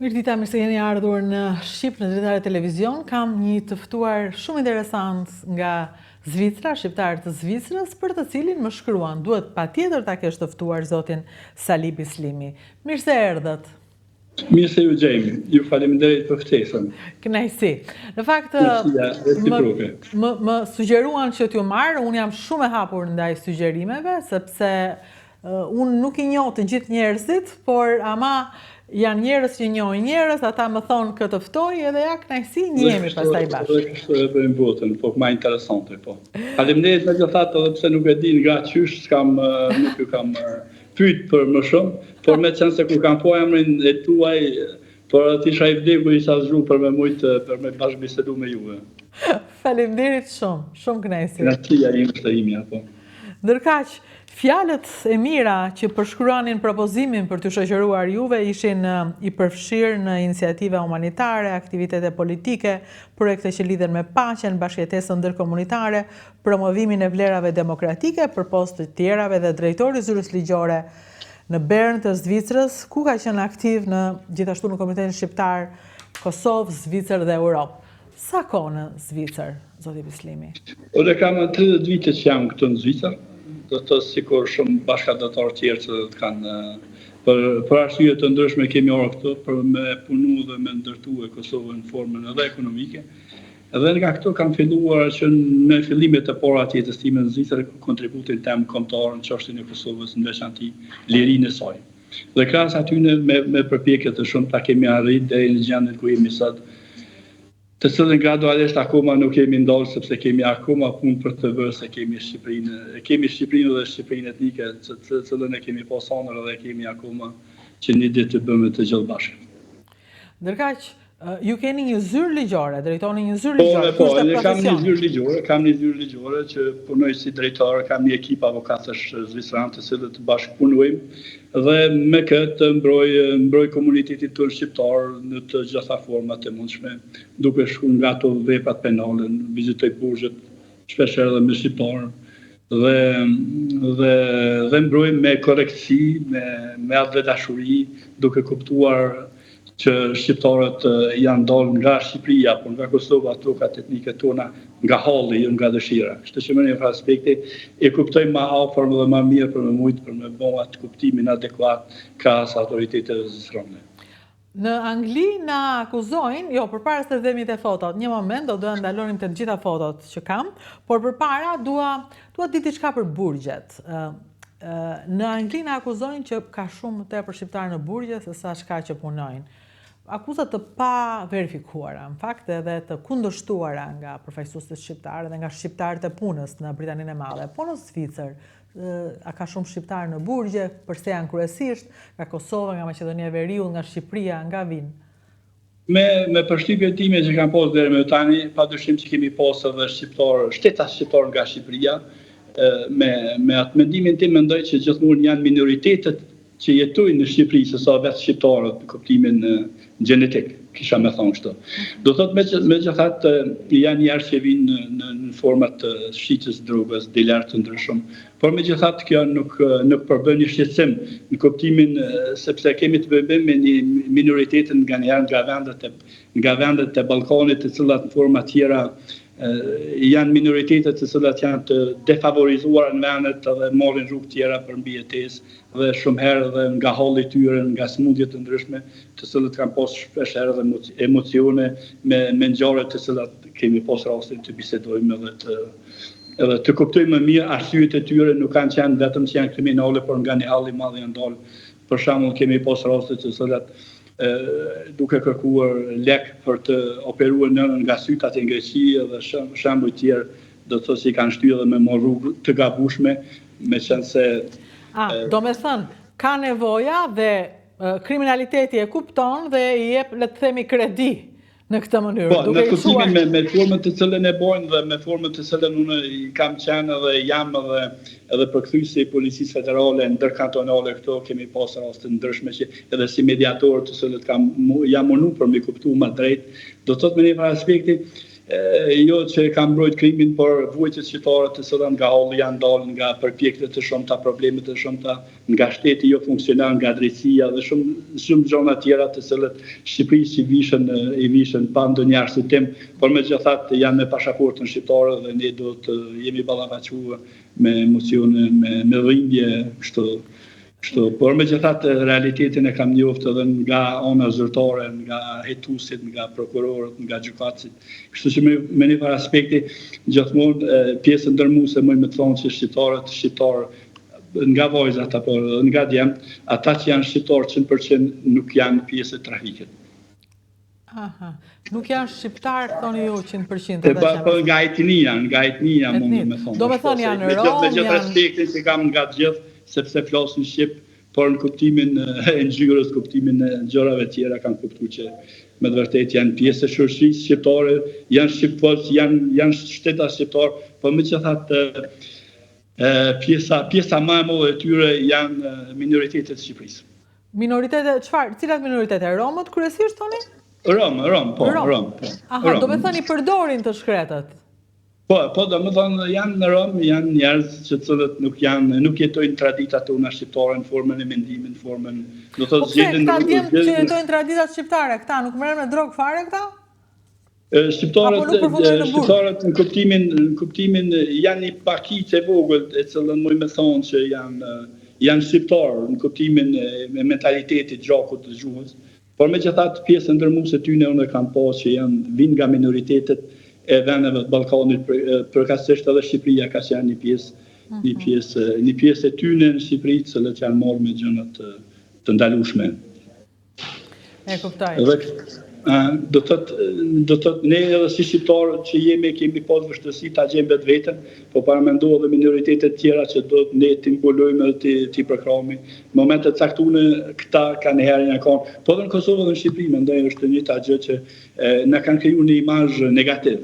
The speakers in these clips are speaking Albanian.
Mirëdita, mirë se jeni ardhur në Shqip në Dritare Televizion. Kam një të ftuar shumë interesant nga Zvicra, shqiptar të Zvicrës, për të cilin më shkruan. Duhet patjetër ta kesh të ftuar zotin Sali Bislimi. Mirë se erdhët. Mirë se ju gjejmë. Ju faleminderit për ftesën. Kënaqësi. Në fakt, më sugjeruan që t'ju marr, unë jam shumë e hapur ndaj sugjerimeve, sepse unë nuk i njoh të gjithë njerëzit, por ama janë njerëz që njohin njerëz, ata më thonë këtë ftoj edhe ja kënaqësi njihemi pastaj bashkë. Kështu e bëjmë botën, po më interesante po. Faleminderit megjithatë edhe pse nuk e di nga qysh, nuk ju kam pyet për më shumë, por me qenë se kur kam po emrin e tuaj, por aty isha i vdekur, isha zgju për me bashkëbisedu me juve. Faleminderit shumë, shumë kënaqësi. Kënaqësia ime imja po. Ndërkaq, fjalët e mira që përshkruanin propozimin për të shoqëruar juve ishin i përfshirë në iniciativa humanitare, aktivitete politike, projekte që lidhen me paqen, bashkëjetesën ndërkomunitare, promovimin e vlerave demokratike, përpos të tjerave dhe drejtori zyrës ligjore në Bern të Zvicrës, ku ka qenë aktiv gjithashtu në Komunitetin Shqiptar, Kosovë, Zvicër dhe Europë. Sa kohë në Zvicër, zoti Bislimi? Ore kam 30 vite që jam këtu në Zvicër. Do të sikur shumë bashkëdhëtar tjerë që kanë për arsye të ndryshme kemi orë këtu për me punu dhe me ndërtu e Kosovën në formën edhe ekonomike. Edhe nga këto kam filluar që në fillimet e para të jetës time në Zvicër kontributin tem kombëtar në çështjen e Kosovës, në veçanti lirinë e saj. Dhe krahas aty me përpjekje të shumta kemi arritur deri në gjendjen ku jemi sot, të cilën gradualisht akoma nuk kemi ndalë, sepse kemi akoma punë për të bërë, se kemi Shqipërinë dhe Shqipërinë etnike, të cilën e kemi pas honor dhe kemi akoma që një ditë të bëmë të gjithë bashkë. Ndërkaq, ju keni një zyrë ligjore, drejtoni një zyrë ligjore, po, kam një zyrë ligjore që punoj si drejtor, kam një ekip avokatësh zvicranë të cilët bashkëpunojmë dhe me këtë mbroj komunitetit tonë shqiptar në të gjitha format e mundshme, duke shkuar nga ato veprat penale, vizitoj burgjet shpesh edhe me shqiptar dhe mbroj me korrektësi, me atë dhe dashuri, duke kuptuar që shqiptarët janë dalë nga Shqipëria, por nga Kosova, tokat etnike tona, nga halli, nga dëshira. Kështu që më një aspekti e kuptojmë më afër dhe më mirë për më mujtë, për më bëu atë kuptimin adekuat krahas autoriteteve zvicrane. Në Angli na akuzojnë, jo, përpara se të dhemi te fotot, një moment do ndalonim të gjitha fotot që kam, por përpara dua di diçka për burgjet. Në Angli na akuzojnë që ka shumë tepër shqiptarë në burgje se sa shka që punojnë. Akuzat të pa verifikuara, në fakt edhe të kundërshtuara nga përfaqësuesit shqiptarë dhe nga shqiptarët e punës në Britaninë e Madhe. Po në Zvicër, a ka shumë shqiptarë në burgje, përse janë kryesisht nga Kosova, nga Maqedonia e Veriut, nga Shqipëria, nga Vinë? Me përshtypjen time që kam pas deri më tani, padyshim që kemi pas edhe shtetas shqiptar nga Shqipëria, me atë mendimin tim mendoj që gjithmonë janë minoritetet që jetojnë në Shqipëri, se sa vetë shqiptarët në kuptimin gjenetik, kisha me thonë kështu. Do thot megjithatë janë njerëz që vinë në format të shitjes drogës, diler të ndryshëm, por megjithatë kjo nuk përbën një shqetësim në kuptimin sepse kemi të bëjmë me një minoritetin nga vendet e Ballkanit, të cilat në forma tjera janë minoritetet të cilat janë të defavorizuara në vendet dhe marrin rrugë tjera për mbijetesë dhe shumë herë dhe nga halli i tyre, nga smundje të ndryshme, të cilat kanë pas shpesh herë dhe emocione me ngjarje të cilat kemi pas rastin të bisedojmë edhe të kuptojmë më mirë arsyet e tyre, nuk kanë qenë vetëm që janë kriminale, por nga një halli i madh janë dalë. Për shembull, kemi pas raste të cilat duke kërkuar lek për të operuar nënën nga sytat e Greqi dhe shembuj tjerë do të thotë se i kanë shtyr edhe me rrugë të gabueshme, meqense se do me thënë, ka nevoja dhe kriminaliteti e kupton dhe i jep, le të themi, kredi në këtë mënyrë. Po, në kuptimin me formën të cilën e bojnë dhe me formën të cilën unë kam qenë dhe jam edhe përkthyesi i Policisë Federale ndërkantonale këto, kemi pas raste ndryshme që edhe si mediator të cilët jam munduar për me kuptuar më drejt, do të thotë me një aspekti jo që kam mbrojt krimin, por vujtjet shqiptare të cilat nga holli janë dalë nga përpjekjet të shumta, problemet të shumta, nga shteti jo funksionar, nga drejtësia dhe shumë gjëra tjera të cilat Shqipërisë i vishën pa ndonjë arsyetim, por megjithatë janë me pasaportën shqiptare dhe ne do të jemi ballafaqur me emocione, me dhimbje, kështu, por megjithatë realitetin e kam njoftë edhe nga ana zyrtare, nga hetuesit, nga prokurorët, nga gjykatësit. Kështu që me një farë aspekti gjithmonë pjesën ndërmuese më të thonë që shqiptarë nga vajzat apo nga djemt, ata që janë shqiptarë 100% nuk janë pjesë e trafikit. Aha, nuk janë shqiptarë, thoni ju 100%. Nga etnia mund me thonë. Do me thonë janë Rom, me gjithë respektin që kam nga gjithë, sepse flasin shqip, por në kuptimin e ngjyrës, kuptimin e gjërave tjera kanë kuptuar që me të vërtetë janë pjesë e shoqërisë shqiptare, janë shqiptarë, janë shtetas shqiptar, por megjithatë pjesa më e madhe e tyre janë minoritetet e Shqipërisë. Minoritete çfarë? Cilat minoritete? Romët kryesisht thoni? Rom. Aha, do me thoni përdorin të shkretët. Po, do me thonë janë në Rom, janë njerëz që cilët nuk jetojnë traditat tona shqiptare në formën e mendimit, në formën, do të thotë zgjedhin. Po pse këta djemë që jetojnë traditat shqiptare, këta nuk merren me drogë fare këta? Shqiptarët në kuptimin janë një pakicë e vogël e cilën më me thonë që janë shqiptarë në kuptimin e mentalitetit, gjakut të gjuhës, por megjithatë pjesën ndërmuese tyne unë kam pasur që vinë nga minoritetet e vendeve të Ballkanit, përkatësisht edhe Shqipëria ka qenë një pjesë e tyne në Shqipëri, të cilët janë marrë me gjëra të ndalueshme. E kuptoj. Do thotë ne edhe si shqiptarë që kemi pas vështirësi ta gjejmë vetveten, po paramendo edhe minoritetet tjera që do ne të mbulojmë dhe të përkrahemi. Në momente të caktuara këta kanë herën e kanë, po edhe në Kosovë dhe në Shqipëri mendoj është një gjë që na kanë krijuar një imazh negativ.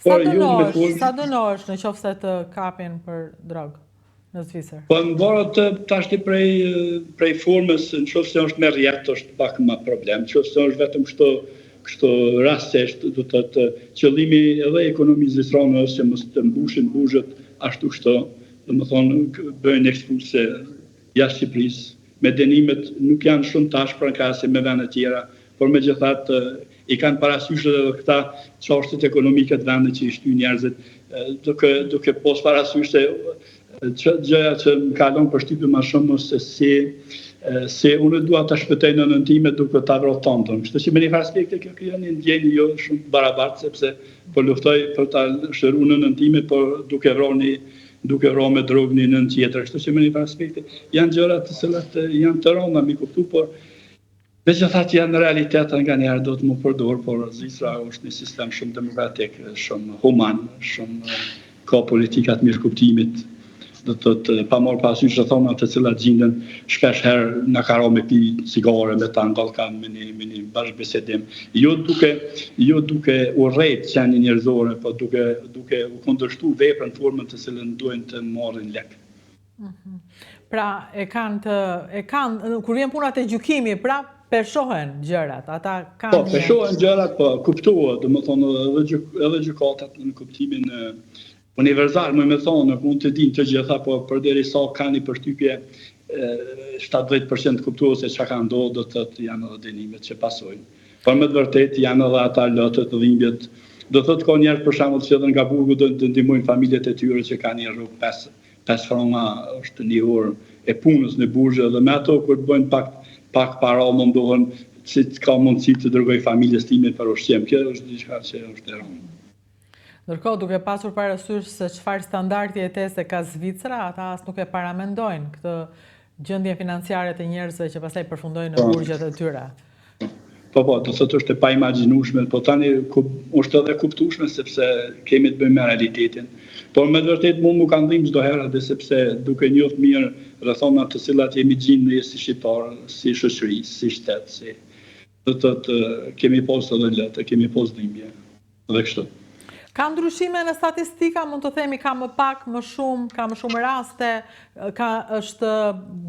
Sa dënohesh në qoftë se të kapin për drogë në Zvicër? Po në varet tashti prej formës, në qoftë se është me rrjet është pak më problem, në qoftë se është vetëm kështu rastësisht, do të thotë qëllimi edhe ekonomisë zvicrane është që mos të mbushin burgjet ashtu kështu, domethënë bëjnë ekspulse jashtë Shqipërisë, me dënimet nuk janë shumë tash për krahasi me vende tjera, por megjithatë i kanë parasysh edhe këta çështjet ekonomike të vendit që i shtyn njerëzit, duke pas parasysh se gjëja që më kalon përshtypje më shumë se se unë dua ta shpëtoj në nëntime duke ta vrarë tantën. Kështu që me një farë aspekte kjo janë një ndjenjë jo shumë barabartë, sepse po luftoj për ta shëruar në nëntime, por duke vrarë me drogë në nën tjetër. Kështu që me një farë aspekte janë gjëra të cilat janë të rënda mi kuptu, por megjithatë janë në realitet nga njerë do të më përdor, por Zvicra është një sistem shumë demokratik, shumë human, shumë ka politikat mirë kuptimit, do të thotë pa marrë parasysh rrethona të cilat gjenden shpesh herë na ka rënë me pi cigare me ta ngallkan me një bashkëbisedim, jo duke urrejt qenë njerëzore, po duke u kundërshtuar veprën në formën të cilën duhen të marrin lek. Pra e kanë kur vjen puna te gjykimi, pra peshohen gjërat, ata kanë. Po, peshohen gjërat, po kuptohet, domethënë edhe gjykatat në kuptimin universal, më thonë, nuk mund të dinë të gjitha, po përderisa ka një përshtypje 70% kuptohet se çka ka ndodhur, do të thotë janë edhe dënimet që pasojnë. Por me të vërtetë janë edhe ata lotët, dhimbjet. Do thotë ka njerëz për shembull që edhe nga burgu do të ndihmojnë familjet e tyre që kanë një rrugë 5 franga është një orë e punës në burgje, dhe me ato kur të bëjnë pak para mundohen që ka mundësi të dërgoj familjes time për ushqim. Kjo është diçka që është e rëndë. Ndërkohë, duke pasur parasysh se çfarë standardi jetese ka Zvicra, ata as nuk e paramendojnë këtë gjendje financiare të njerëzve që pastaj përfundojnë në burgjet e tyre. Po, do thotë është e paimagjinueshme, po tani është edhe kuptueshme sepse kemi të bëjmë me realitetin. Por me të vërtetë mund më kanë dhimbë çdo herë, edhe sepse duke njohur mirë rrethona të cilat jemi gjinë ne si shqiptar, si shoqëri, si shtet, do thotë kemi pas edhe lëtë, kemi pas dhimbje. Dhe kështu. Ka ndryshime në statistika, mund të themi ka më pak, më shumë, ka më shumë raste, është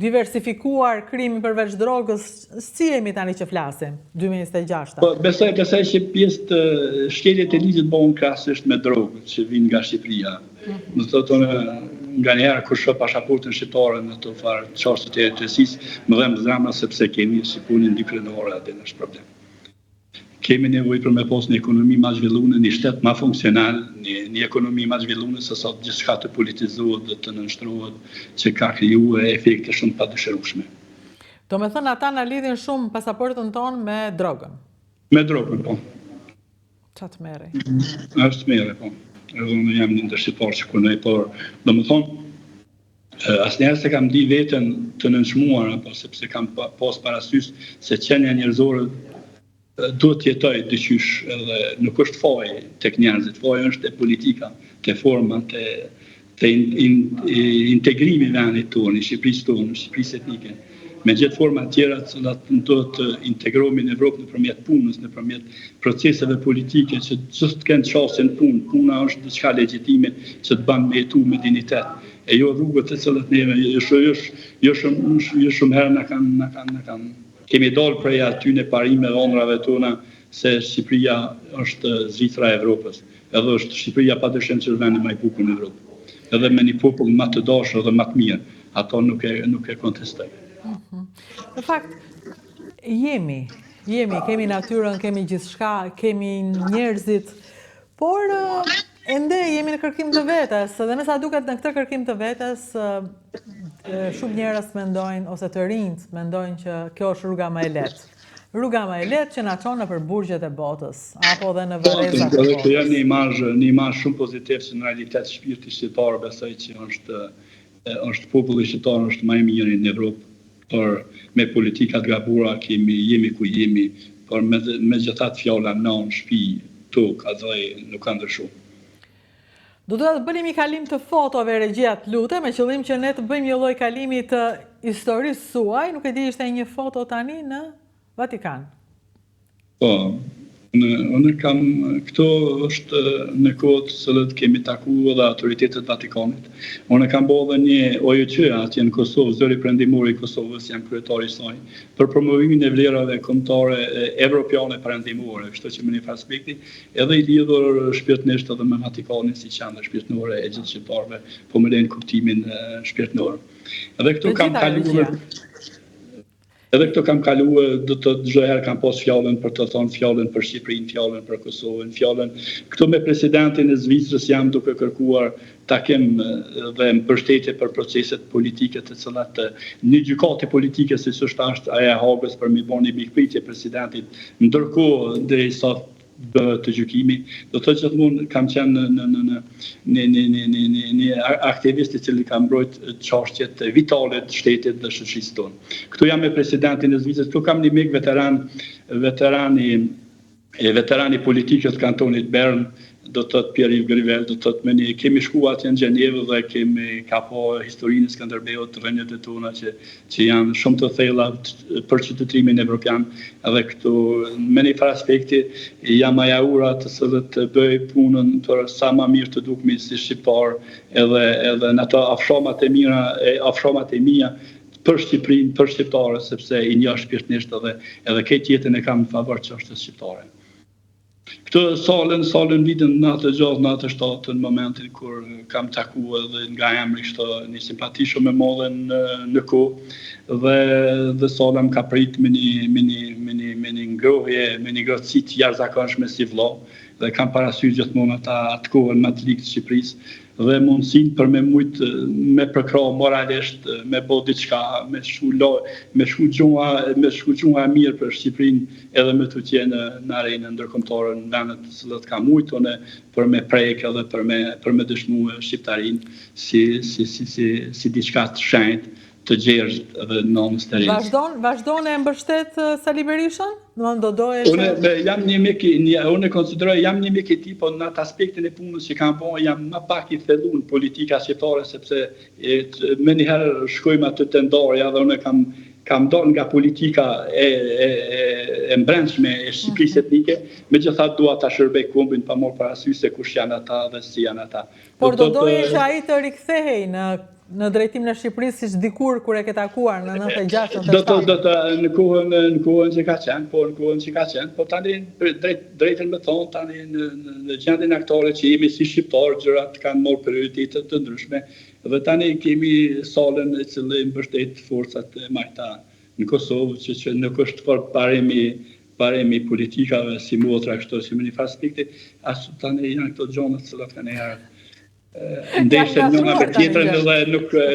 diversifikuar krimi përveç drogës, si jemi tani që flasim, 2026? Besoj që pjesë të shkeljet e ligjit bëhen krahasisht me drogët që vinë nga Shqipëria. Në të tonë, nga njerë kur shoh pasaportën shqiptare në të farë çështjet e drejtësisë, më dhem zemra sepse kemi si punin dy krenore atë në problem. Kemi nevojë për me pas një ekonomi ma zhvilluar, një shtet ma funksional, një ekonomi ma zhvilluar se sa gjithçka të politizohet dhe të nënshtrohet që ka krijuar efekte shumë të padëshirueshme. Do me thënë ata na lidhin shumë pasaportën tonë me drogën. Me drogën, po. Çfarë merri? Është merri, po. Edhe unë jam një ndër shqiptarë që punoj, por domethënë asnjëherë se kam di veten të nënçmuar apo sepse kam pas parasysh se qenia njerëzore duhet të jetoj dyqysh edhe nuk është faji tek njerëzit, faji është e politika, te forma, te integrimi i vendit tonë, i Shqipërisë tonë, Shqipërisë etnike. Me gjithë forma tjera që duhet të integrohemi në Evropë nëpërmjet punës, nëpërmjet proceseve politike që ç'është kanë çështën punë. Puna është diçka legjitime që të bën me jetu me dinitet. E jo rrugët të cilat neve jo shumë herë na kanë kemi dalë prej aty në parime dhe onrave tona se Shqipëria është Zvicra e Evropës. Edhe është Shqipëria padyshim që është vendi më i bukur në Evropë. Edhe me një popull më të dashur dhe më të mirë. Ato nuk e kontestoj. Në fakt, kemi natyrën, kemi gjithçka, kemi njerëzit, por ende jemi në kërkim të vetes, dhe nësa duket në këtë kërkim të vetes, shumë njerëz mendojnë, ose të rinjt mendojnë që kjo është rruga më e lehtë. Rruga më e lehtë që na çon nëpër burgjet e botës, apo dhe në varrezat e botës. Kjo janë një imazh shumë pozitiv që në realitet shpirti shqiptar besoj që është populli shqiptar është më i miri në Evropë, por me politikat gabura jemi ku jemi, por me gjithatë fjala non, shtëpi, tokë, asaj nuk ka ndryshuar. Do të bënim një kalim të fotove, regjia të lutem, me qëllim që ne të bëjmë një lloj kalimi të historisë suaj, nuk e di ishte një foto tani në Vatikan. Po, unë kam, këto është në kohët së kemi taku dhe autoritetet Vatikanit. Unë kam bërë dhe një OJQ atje në Kosovë, zëri perëndimor i Kosovës, jam kryetari i saj, për promovimin e vlerave kombëtare evropiane perëndimore, kështu që me një aspekti, edhe i lidhur shpirtërisht edhe me Vatikanin si qendër shpirtërore e gjithë shqiptarëve, po më lejnë kuptimin shpirtëror. Edhe këtu kam kaluar Edhe këto kam kaluar, do të çdo herë kam pas fjalën për të thënë fjalën për Shqipërinë, fjalën për Kosovën, fjalën këtu me presidentin e Zvicrës jam duke kërkuar takim dhe mbështetje për proceset politike të cilat një gjykate politike siç është ajo e Hagës për mi bën një mikpritje presidentit, ndërkohë derisa të gjykimi, do të thotë gjithmonë kam qenë një aktivist i cili ka mbrojt çështjet vitale të shtetit dhe shoqërisë tonë. Këtu jam me presidentin e Zvicrës, këtu kam një mik veterani politikës kantonit Bern, do të thotë Pierre-Yves Grivel, do të thotë me një kemi shkuar atje në Gjenevë dhe kemi po historinë e Skënderbeut, rrënjët e tona që janë shumë të thella për qytetrimin evropian, edhe këtu me një farë aspekti jam ajaura të cilët bëj punën për sa më mirë të dukmi si shqiptar, edhe në ato afshomat e mia për Shqipërinë, për shqiptarët, sepse i njoh shpirtërisht edhe këtë jetën e kam në favor çështës shqiptare. Këtë salën vitën në atë gjatë, në atë 7 në momentin kur kam taku edhe nga emri kështë një simpati shumë e madhe në kohë dhe sala më ka prit me një ngrohje, me një ngrohtësi të jashtëzakonshme si vëlla dhe kam parasysh gjithmonë atë kohën më të ligë të Shqipërisë dhe mundësinë për me përkra moralisht, me bë diçka, me shku gjunga mirë për Shqipërinë edhe me të qenë në arenën ndërkombëtare në vendet të cilat kam mujtone për me prek edhe për me dëshmu shqiptarinë si diçka të shenjtë, të gjerët edhe nënës të rinjë. Vazhdon e mbështet Sali Berishën? Unë konsideroj jam një mik i tij, po në atë aspektin e punës që kam bërë jam më pak i thelluar në politika shqiptare sepse më një herë shkojmë aty te ndarja dhe unë kam kam dalë nga politika e mbrëmshme e Shqipërisë etnike, megjithatë dua ta shërbej kombin pa marrë parasysh se kush janë ata dhe si janë ata. Por do doje që ai të rikthehej në drejtim në Shqipëri siç dikur kur e ke takuar në 96-97. Do të në kohën që ka qenë, po tani drejtën me thonë tani në gjendjen aktore që jemi si shqiptar, gjërat kanë marrë prioritete të ndryshme dhe tani kemi salën e cili mbështet forcat e majta në Kosovë që nuk është fort paremi politikave si motra kështu si në aspekte, ashtu tani janë këto gjëra të cilat kanë herë ndeshën njëna për tjetrën dhe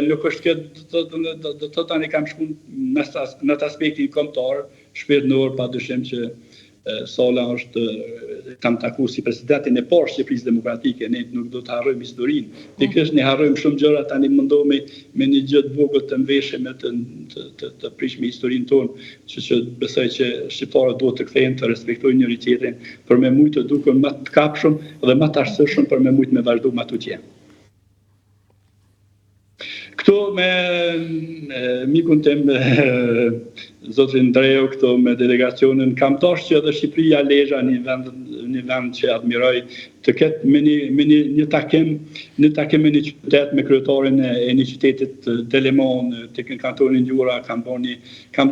nuk është kjo do të tani kam shku në atë aspektin kombëtar, shpirtëror, padyshim që Sala është kam taku si presidentin e parë Shqipërisë Demokratike, ne nuk do të harrojmë historinë. Pikërisht ne harrojmë shumë gjëra tani mundohemi me një gjë të vogël të mveshëm të prishme historinë tonë, që besoj që shqiptarët duhet të kthehen të respektojnë njëri tjetrin, për me mujt të duken më të kapshëm dhe më të arsyeshëm për me mujt me vazhdu më tutje. Këtu me mikun tim Zotrin Dreu, këtu me delegacionin, kam tash që edhe Shqipëria Lezhë një vend që admiroj të ketë me një takim me një qytet me kryetarin e një qytetit Delemon, të kantonin Gjura, kam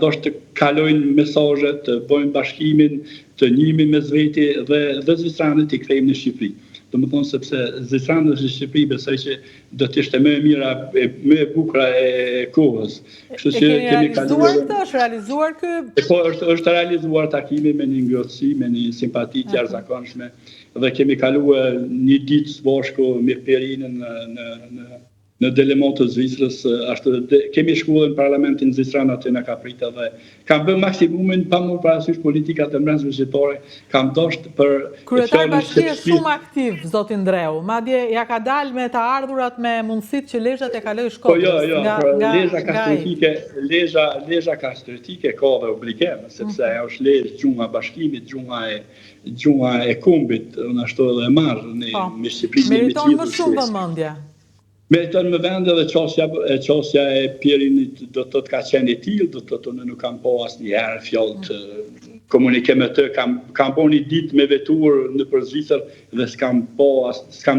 tash të kalojnë mesazhe, të bëjmë bashkimin, të njimin me zveti dhe zvicranët i kthejmë në Shqipëri. Do më thonë sepse zvicranët në Shqipëri besoj që do të ishte më e mira, më e bukura e kohës. Kështu që kemi realizuar këtë, është realizuar ky? Po është realizuar takimi me një ngrohtësi, me një simpati të jashtëzakonshme dhe kemi kaluar një ditë së bashku me Perinën në Delemon të Zvicrës, kemi shkuar në parlamentin zvicran aty na ka pritur dhe kam bërë maksimumin pa marrë parasysh politikat e brendshme shqiptare, kam dashur për kryetari bashkie shumë aktiv, zoti Ndreu, madje ja ka dalë me të ardhurat me mundësitë që Lezhë të kalojë Shkodrës. Lezhë kastretike ka dhe obligim, sepse ajo është Lezhë gjunga bashkimit, gjunga e kombit, unë ashtu edhe e marr me Shqipërinë. Meriton më shumë vëmendje. Meriton më vende dhe qasja e Pjerinit do të ka qenë e tillë, do të thotë nuk kam pa asnjëherë fjalë të komunikim me të, kam bërë një ditë me vetur në për Zvicër dhe s'kam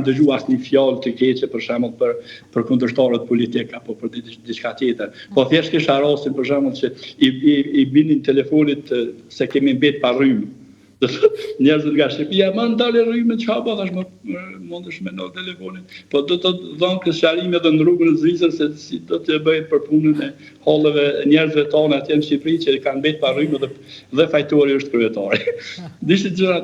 dëgjuar asnjë fjalë të keqe për shembull për kundërshtarët politik apo për diçka tjetër. Po thjesht kisha rastin për shembull që i binin telefonit se kemi mbet pa rrymë. Njerëzit nga Shqipëria, më ndale rrymë që hapa, thash mundesh me në telefonin. Po do të dhënë këtë sqarime edhe në rrugën e Zvicrës se si do të bëjnë për punën e hallëve njerëzve tonë atje në Shqipëri që kanë mbet pa rrymë dhe fajtori është kryetari. Dishte gjëra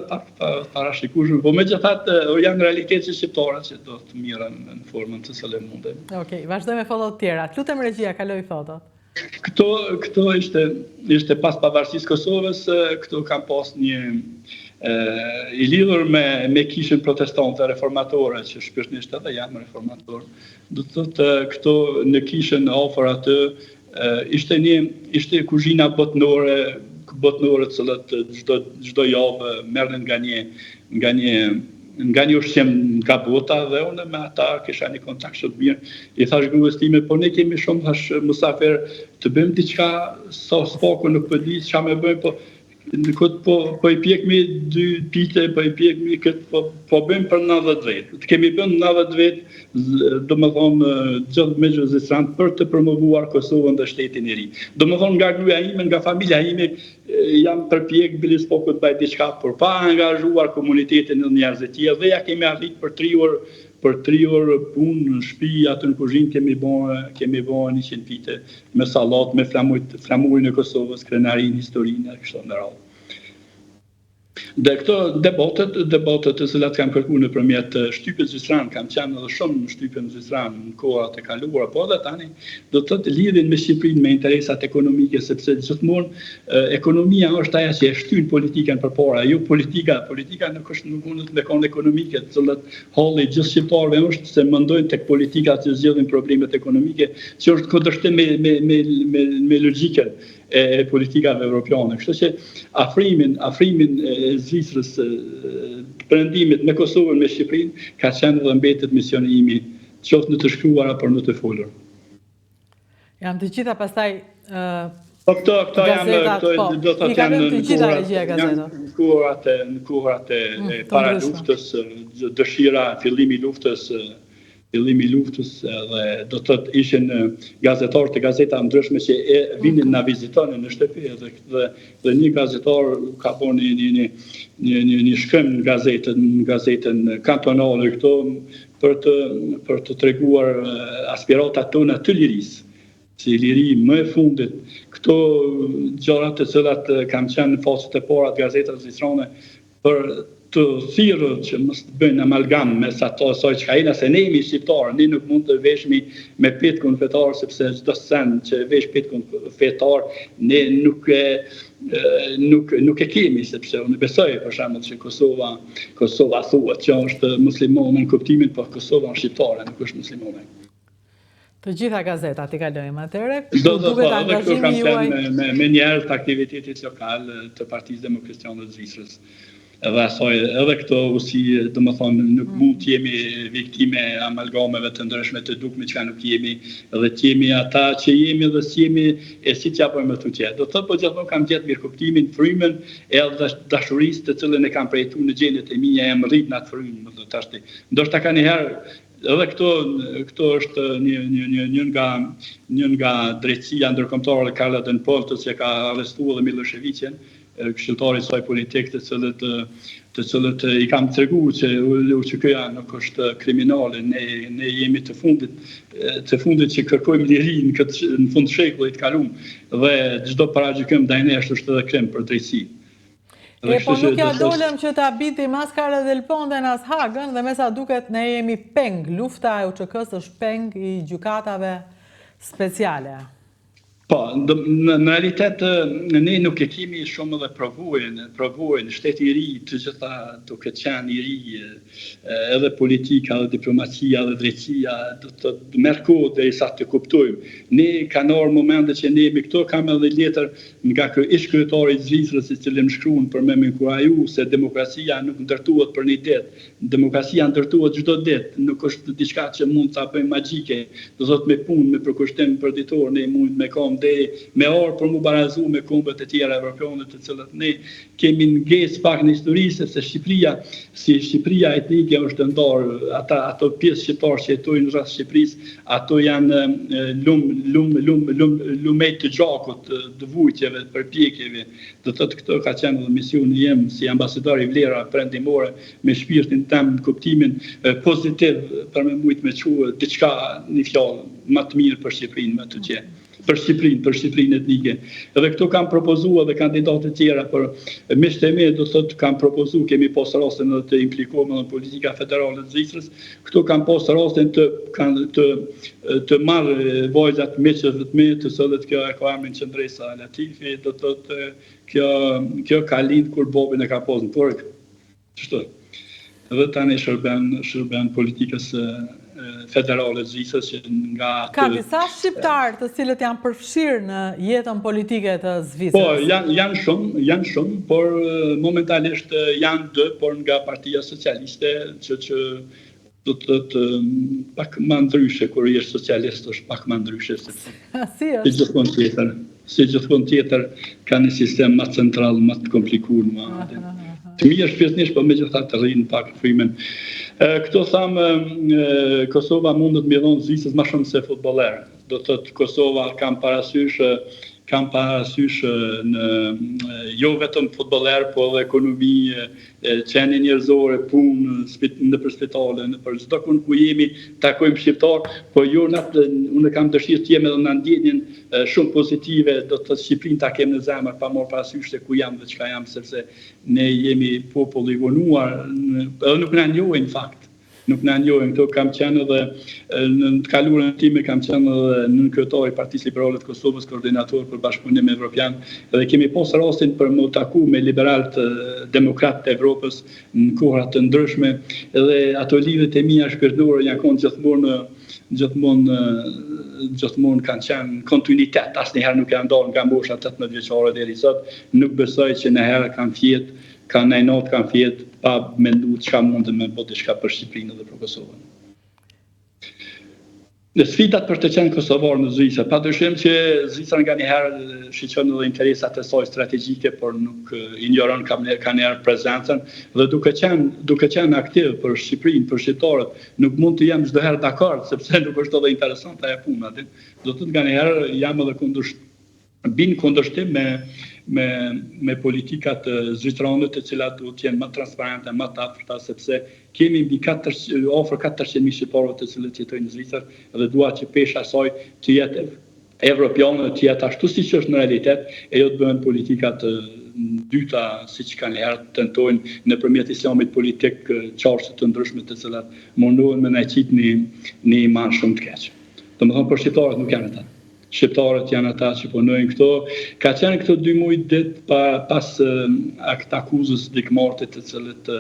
parashikueshme, po megjithatë janë realitetet shqiptare që do të mirën në formën të së mundem. Okej, vazhdojmë me fotot tjera. Lutem regjia, kaloj fotot. Këto ishte pas pavarësisë Kosovës, këto kam pas një i lidhur me kishën protestante reformatore, që shpirtnisht edhe jam reformator. Do të thotë këto në kishën afër atë ishte kuzhina botnore të cilat çdo javë merrnin nga një ushqim nga bota dhe unë me ata kisha një kontakt shumë mirë. I thash gruas time, po ne kemi shumë thash musafer të bëjmë diçka sa spaku nuk po di çka më bëjmë, po i pjekmi 2 pite, po i pjekmi këtë, po bëjmë për 90 vjet. Kemi bën 90 vjet, domethënë gjithë me zvicran për të promovuar Kosovën dhe shtetin e ri. Domethënë nga gruaja ime, nga familja ime jam përpjek bilis po këtë bëj diçka, por pa angazhuar komunitetin e njerëzve të tjerë dhe ja kemi arrit për 3 orë punë në shtëpi, atë në kuzhinë kemi bën 100 pite me sallat, me flamurin e Kosovës, krenarinë, historinë, kështu me radhë. Dhe këto debatet të cilat kam kërkuar nëpërmjet shtypit zvicran, kam qenë edhe shumë në shtypin zvicran në kohrat e kaluara, po edhe tani do të thotë lidhin me Shqipërinë, me interesat ekonomike, sepse gjithmonë ekonomia është ajo që e shtyn politikën përpara, jo politika nuk mundet me kon ekonomike, të cilat halli gjithë shqiptarëve është se mendojnë tek politika që zgjidhin problemet ekonomike, që është kundërshtim me logjikën e politikave evropiane. Kështu që afrimin e Zvicrës perëndimit me Kosovën, me Shqipërinë, ka qenë dhe mbetet misioni imi, qoftë në të shkruar apo në të folur. Jam të gjitha pastaj Po këto janë do të janë në kurat e para luftës, dëshira fillimi i luftës dhe do të thotë ishin gazetarë të gazeta ndryshme që vinin na vizitonin në shtëpi dhe një gazetar ka bën një shkrim në gazetën kantonale këto për të treguar aspiratat tona të lirisë. Si liri më e fundit, këto gjërat të cilat kam qenë në fazat e para të gazetave zvistrane për të thirrur që mos të bëjnë amalgam mes asaj çka jena se ne jemi shqiptarë, ne nuk mund të veshmi me petkun fetar sepse çdo send që vesh petkun fetar ne nuk e kemi sepse unë besoj për shembull që Kosova thuhet që është muslimane në kuptimin po Kosova është shqiptare, nuk është muslimane. Të gjitha gazetat i kalojmë atëre. Do të thotë angazhimi juaj me njerëz të aktivitetit lokal të Partisë Demokristane të Zvicrës. Edhe këto si domethënë nuk mund të jemi viktime amalgameve të ndryshme të dukme që nuk jemi, edhe të jemi ata që jemi dhe si jemi e si që apo më të tjerë. Do të thotë po gjithmonë kam gjetë mirë kuptimin, frymën edhe dashurisë të cilën e kam përjetuar në gjendet e mia jam rrit në atë frymë, do të thashë. Ndoshta kanë herë edhe këto është një nga drejtësia ndërkombëtare e Karla Den Poltës që ka arrestuar dhe Miloševićin, këshilltari i saj politik të cilët i kam treguar që kjo nuk është kriminale, ne jemi të fundit që kërkojmë lirinë në fund të shekullit të kaluar dhe çdo paragjykim ndaj nesh është edhe krim për drejtësi. Po nuk ja dolem që ta bitim as Karla Del Ponten as Hagën dhe me sa duket ne jemi peng, lufta e UÇK-s është peng i gjykatave speciale. Po, në realitet ne nuk e kemi shumë dhe provojnë shteti i ri të gjitha duke qenë i ri edhe politika, edhe diplomacia, edhe drejtësia, do të merr kohë derisa të kuptojmë. Ne kanë ardhur momente që ne me këto kam edhe letër nga ish kryetari i Zvicrës i cili më shkruan për me inkuraju se demokracia nuk ndërtohet për një ditë. Demokracia ndërtohet çdo ditë, nuk është diçka që mund ta bëjmë magjike. Do thotë me punë, me përkushtim përditor, ne mund me kam me orë për mu barazu me kombët e tjera evropiane të cilat ne kemi ngesë pak në histori sepse Shqipëria, si Shqipëria etnike është ndarë, ato pjesë shqiptarë që jetojnë rreth Shqipërisë, ato janë lumejt të gjakut, të vujtjeve, përpjekjeve. Do thotë këto ka qenë edhe misioni jem si ambasador i vlera perëndimore me shpirtin tim, kuptimin pozitiv për me mujt me quë diçka një fjalë më të mirë për Shqipërinë më të gjë. Për Shqipërinë etnike. Edhe këto kam propozuar dhe kandidatë të tjera për miqtë e mi, do thotë kam propozuar, kemi pas rastin edhe të implikohemi në politika federale të Zvicrës. Këto kam pas rastin të marrë vajzat miqëve të mi, të cilët kjo e ka emrin Qendresa Latifi, do thotë kjo ka lind kur bobin e ka pas në pork. Ç'është? Edhe tani shërben politikës federale të Zvicrës që nga... Ka disa shqiptarë të cilët janë përfshirë në jetën politike të Zvicrës? Po, janë shumë, por momentalisht janë 2, por nga Partia Socialiste që do të thotë pak më ndryshe, kur je socialist është pak më ndryshe. Si është? Si gjithmonë tjetër ka një sistem më central, më të komplikuar, të mirë shpirtnisht, po megjithatë të rrinë pak frymen. Këto thamë, Kosova mundet me dhënë Zvicrës më shumë se futbollerë. Do të thotë Kosova kam parasysh në jo vetëm futbollerë, po edhe ekonomi, qenie njerëzore, punë nëpër spitale, nëpër çdo kund ku jemi, takojmë shqiptar, po jo unë kam dëshirë të jem edhe në ndjenjen shumë pozitive, do të thotë Shqipërinë ta kem në zemër pa marrë parasysh se ku jam dhe çka jam, sepse ne jemi popull i vonuar, edhe nuk na njohin fakt. Nuk na njohin, këto kam qenë edhe në të kaluarën time kam qenë edhe në kryetari i Partisë Liberale të Kosovës, koordinator për bashkëpunim evropian, dhe kemi pas rastin për më taku me liberalët demokratë të Evropës në kohra të ndryshme, dhe ato lidhjet e mia shpirtërore janë qenë gjithmonë kanë qenë kontinuitet, asnjëherë nuk janë dalë nga mosha 18 vjeçare deri sot, nuk besoj që ndonjëherë kanë fjet, kanë natë kanë fjet pa menduar çka mund të më bëjë diçka për Shqipërinë dhe për Kosovën. Në sfidat për të qenë kosovar në Zvicër, padyshim që Zvicra nga njëherë shiqon edhe interesat e saj strategjike, por nuk ignoron ka njëherë prezencën dhe duke qenë aktiv për Shqipërinë, për shqiptarët, nuk mund të jam çdo herë dakord, sepse nuk është edhe interesante ajo puna. Do të thotë nga njëherë jam edhe kundërshtim me politikat zvitrane të cilat duhet të jenë më transparente, më të afërta, sepse kemi mbi afër 400.000 shqiptarë të cilët jetojnë në Zvicër dhe dua që pesha e saj të jetë evropiane, të jetë ashtu siç është në realitet, e jo të bëhen politikat dyta siç kanë herë tentojnë nëpërmjet islamit politik çarçe të ndryshme të cilat mundohen me na qit në iman shumë të keq. Domethënë për shqiptarët nuk janë ata. Shqiptarët janë ata që punojnë këto. Ka qenë këto 2 muaj ditë pas akuzës dikmartit të cilët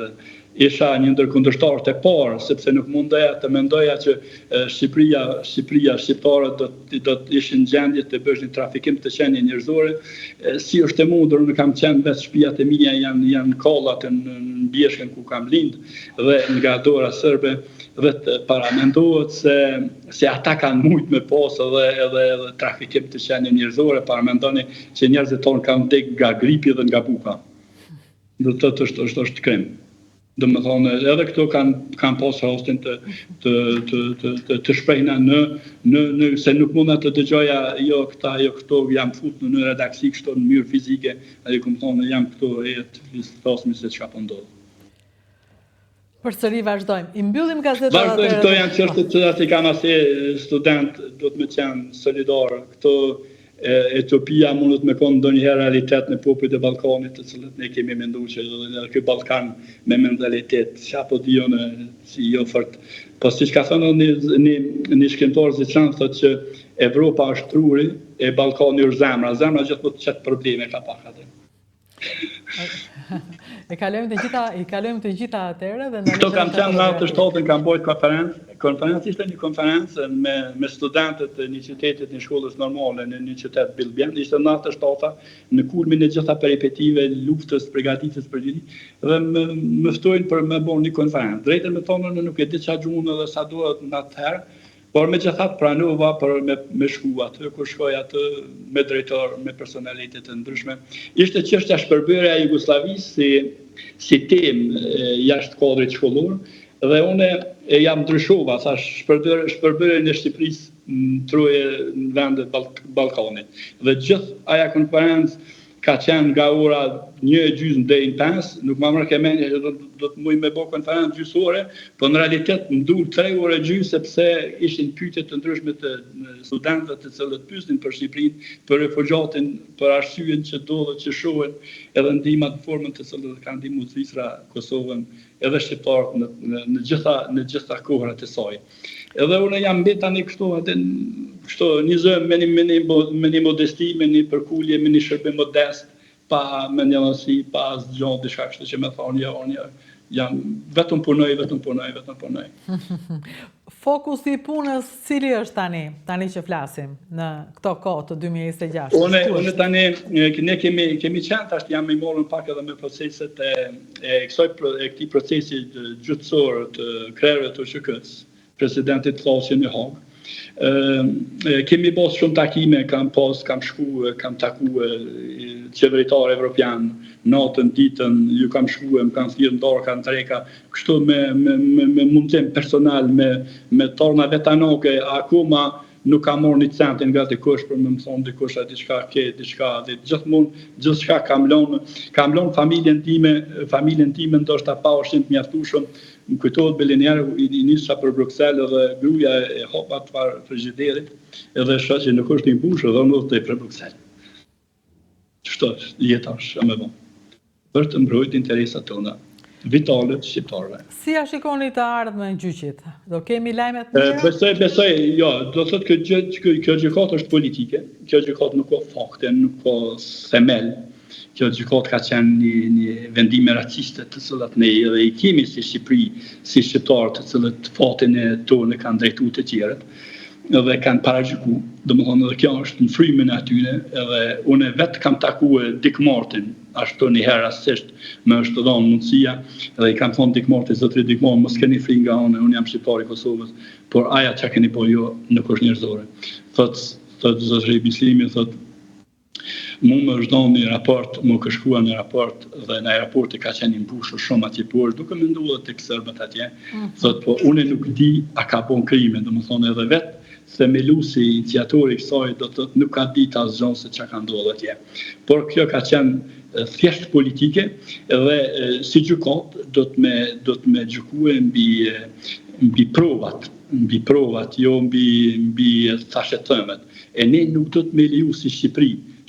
isha një ndër kundërshtarët e parë, sepse nuk mundeja të mendoja që Shqipëria, shqiptarët do të ishin gjendje të bëshin trafikim të qenie njerëzore. Si është e mundur, unë kam qenë vetë shtëpiat e mia janë kollat në Bjeshkën ku kam lind dhe nga dora serbe vetë paramendohet se ata kanë mujt me pas edhe trafikim të qenie njerëzore, paramendoni që njerëzit tonë kanë vdekur nga gripi dhe nga buka. Do të thotë është krim. Domethënë edhe këto kanë pas rastin të shprehna në se nuk mund të dëgjoja jo këto jam fut në redaksi kështu në mënyrë fizike, ai ku më thonë jam këtu të thosmi se çka po ndodh. Përsëri vazhdojmë. I mbyllim gazetën. Vazhdojmë, këto janë çështje të cilat i kam as student, do të më qenë solidar. Këto Etopia mundet me konë ndonjëherë realitet në popujt e Ballkanit, të cilët ne kemi menduar që edhe ky Ballkan me mentalitet çapo dijon si jo fort. Po siç ka thënë një shkrimtar zvicran thotë që Evropa është truri e Ballkani është zemra. Zemra gjithmonë çet probleme ka pak atë. I kalojmë të gjitha atëherë dhe këto kam qenë në të shtatën, kam bojt konferencë ishte një konferencë me studentët e një qytetit, një shkollës normale në një qytet Bilbjen, ishte në të shtata në kulmin e gjitha peripetive luftës, përgatitjes për gjithë dhe më ftojnë për me bon një konferencë. Drejtën me thonë në nuk e di çfarë gjuhën edhe sa duhet në atëherë, por megjithatë pranova për me shku aty, kur shkoj aty me drejtor, me personalitet të ndryshme. Ishte çështja shpërbërja e Jugosllavisë si temë jashtë kuadrit shkollor dhe unë e jam ndryshova, thash shpërbërjen e Shqipërisë në troje në vendet Ballkanit. Dhe gjithë aja konferencë ka qenë nga ora 1:30 deri në 5, nuk më marrë mendje që do të muj me bë konferencë gjysore, po në realitet më dur 3 orë gjysë sepse ishin pyetje të ndryshme të studentëve të cilët pyesin për Shqipërinë, për refugjatin, për arsyeën që ndodhet që shohen, edhe ndihmat në formën të cilët kanë ndihmuar Zvicra, Kosovën, edhe shqiptarët në gjitha kohrat e saj. Edhe unë jam mbet tani kështu një zë me një modesti, me një përkulje, me një shërbim modest, pa me një lësi, pa asgjë diçka kështu që më thonë unë jam vetëm punoj. Fokusi i punës cili është tani që flasim në këto kohë të 2026? Unë tani ne kemi qenë tash jam i morën pak edhe me proceset e këtij procesi gjyqësor të krerëve të OSHK-s, presidentit Thasi në Hag. Kemi bos shumë takime, kam shku, kam taku qeveritar evropian, natën, ditën, ju kam shku, më kam thirrë ndarë, kam treka, kështu me mundësim personal, me torna vetanoke, akoma nuk kam marrë një centin nga dikush për më thonë dikush a diçka dhe gjithçka kam lënë familjen time ndoshta pa ushqim të mjaftueshëm. Më kujtohet Belenjarë i nisha për Bruxelles dhe gruaja e hopa të parë frigiderit edhe shoh që nuk është një bush edhe unë të për Bruxelles. Çfarë jetash më vonë? Për të mbrojtur interesat tona vitale të shqiptarëve. Si a shikoni të ardhmen gjyqit? Do kemi lajme të mira? Besoj, jo, do thotë kjo gjykatë është politike, kjo gjykatë nuk ka fakte, nuk ka themel. Kjo gjykatë ka qenë një vendime raciste të cilat ne edhe i kemi si Shqipëri, si shqiptarë të cilët fatin e tonë kanë drejtuar të tjerët. edhe kanë paragjyku, domethënë edhe kjo është në frymën e atyre, edhe unë vetë kam takuar Dick Martin, ashtu një herë rastësisht më është dhënë mundësia, edhe i kam thonë Dick Martin, zotëri Dick Martin, mos keni frikë nga unë jam shqiptar i Kosovës, por aja që keni po jo nuk është njerëzore. Thot zotëri Bislimi, thot mu më është dhënë një raport, më ka shkruar një raport dhe në raporti ka qenë i mbushur shumë atje por duke menduar tek serbët atje. Thot po unë nuk di a ka bën krime, domethënë edhe vetë themelusi, iniciatori i kësaj do të thotë nuk ka ditë asgjë se çka ka ndodhur atje. Por kjo ka qenë thjesht politike dhe si gjykat do të më gjykojë mbi provat, jo mbi thashë thëmet. E ne nuk do të më leju si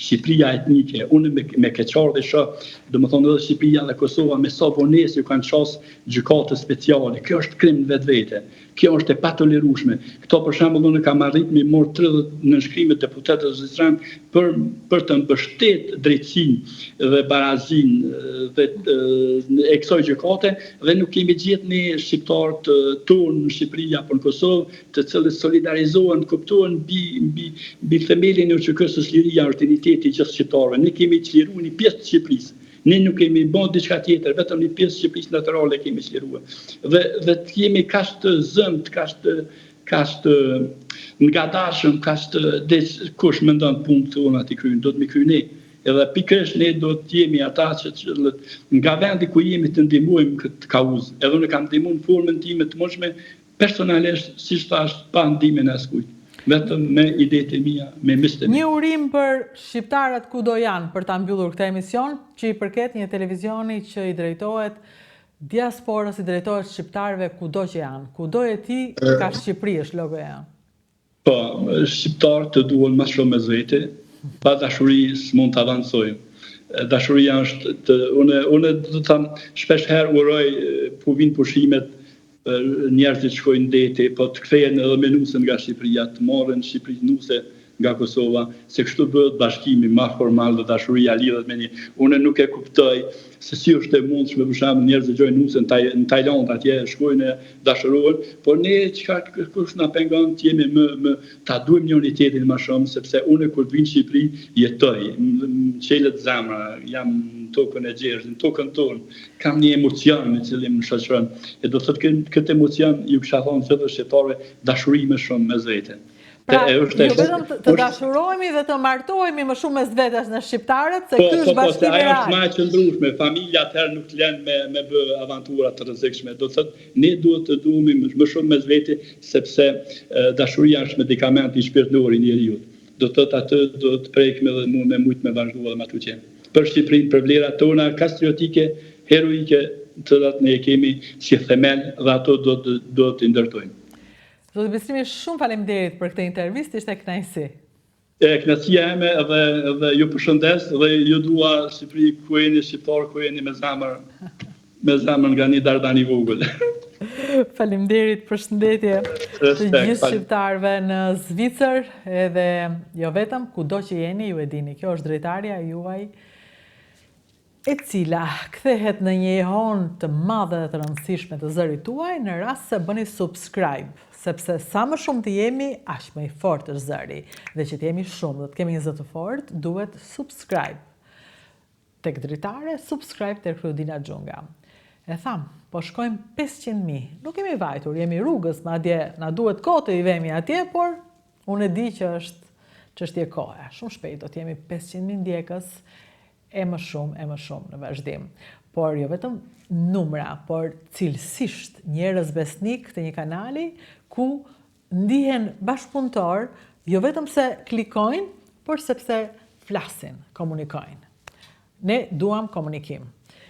Shqipëria etnike, unë me keqardhë shoh, domethënë edhe Shqipëria dhe Kosova me sa vonesë ju kanë ços gjykate speciale. Kjo është krim vetvete. Kjo është e patolerueshme. Këto për shembull unë kam arrit me mor 30 nënshkrime deputetëve zotëran për të mbështetur drejtsinë dhe barazinë dhe e kësaj gjykate dhe nuk kemi gjetur ne shqiptar tonë në Shqipëri apo në Kosovë të cilët solidarizohen, kuptohen mbi themelin e QKS-së liria është identiteti i gjithë shqiptarëve. Ne kemi çliruar një pjesë të Shqipërisë. Ne nuk kemi bën diçka tjetër, vetëm një pjesë të Shqipërisë natyrale kemi çliruar. Dhe të jemi kaq të zëmt, kaq të ngadashëm, kaq të kush mendon punë tonë aty kryen, do të më kryejnë ne. Edhe pikërisht ne do të jemi ata që nga vendi ku jemi të ndihmojmë këtë kauzë. Edhe unë kam ndihmuar në formën time të mundshme personalisht, siç thash, pa ndihmën e askujt. Vetëm me idetë e mia, me mistë. Një urim për shqiptarët kudo janë për ta mbyllur këtë emision, që i përket një televizioni që i drejtohet diasporës, i drejtohet shqiptarëve kudo që janë. Kudo e ti ka Shqipëri është logoja. Po, shqiptarët të duhen më shumë me zvete, pa dashuri s'mund të avancojmë. Dashuria është unë do të them shpesh herë uroj ku vinë pushimet njerëzit shkojnë deti, po të kthehen edhe me nusën nga Shqipëria, të marrin Shqipëri nuse nga Kosova, se kështu bëhet bashkimi më formal dhe dashuria lidhet me një. Unë nuk e kuptoj se si është e mundshme për shembull njerëzit gjojnë nusën në Tajland atje shkojnë dashurohen, por ne çka kush na pengon të jemi më ta duajmë unitetin më shumë sepse unë kur vin në Shqipëri jetoj, më çelët zemra, jam tokën e gjerë, në tokën tonë, kam një emocion me cilin më shoqëron. E do thotë këtë emocion ju kisha thonë çdo shqiptarëve dashuri më shumë mes vete. Pra, jo vetëm të dashurohemi dhe të martohemi më shumë mes vetes në shqiptarët, se ky është bashkimi real. Ajo është më e qëndrueshme, familja atëherë nuk lënë me bë aventura të rrezikshme. Do thotë ne duhet të duhemi më shumë mes vete sepse dashuria është medikamenti shpirtëror i njeriu. Do thotë atë do të prekim edhe me shumë me vazhduar edhe me ato që për Shqipërinë, për vlerat tona patriotike, heroike, të cilat ne kemi si themel dhe ato do të ndërtojmë. Zotë Bislimi, shumë faleminderit për këtë intervistë, ishte kënaqësi. Kënaqësia ime edhe ju përshëndes dhe ju dua Shqipëri ku jeni shqiptar, ku jeni me zemër nga një Dardani vogël. Faleminderit, përshëndetje të gjithë shqiptarëve në Zvicër, edhe jo vetëm, kudo që jeni, ju e dini, kjo është drejtarja juaj, e cila kthehet në një ehon të madhe dhe të rëndësishme të zërit tuaj në rast se bëni subscribe, sepse sa më shumë të jemi, aq më i fortë është zëri. Dhe që të jemi shumë dhe të kemi një zë të fortë, duhet subscribe. Tek dritare, subscribe tek Rudina Xhunga. E tham, po shkojmë 500.000. Nuk kemi vajtur, jemi rrugës, madje na duhet kohë të i vemi atje, por unë e di që është çështje kohe. Shumë shpejt do të jemi 500.000 ndjekës, e më shumë në vazhdim. Por jo vetëm numra, por cilësisht njerëz besnik të një kanali ku ndihen bashkëpunëtor, jo vetëm se klikojnë, por sepse flasin, komunikojnë. Ne duam komunikim.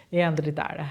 E janë dritare.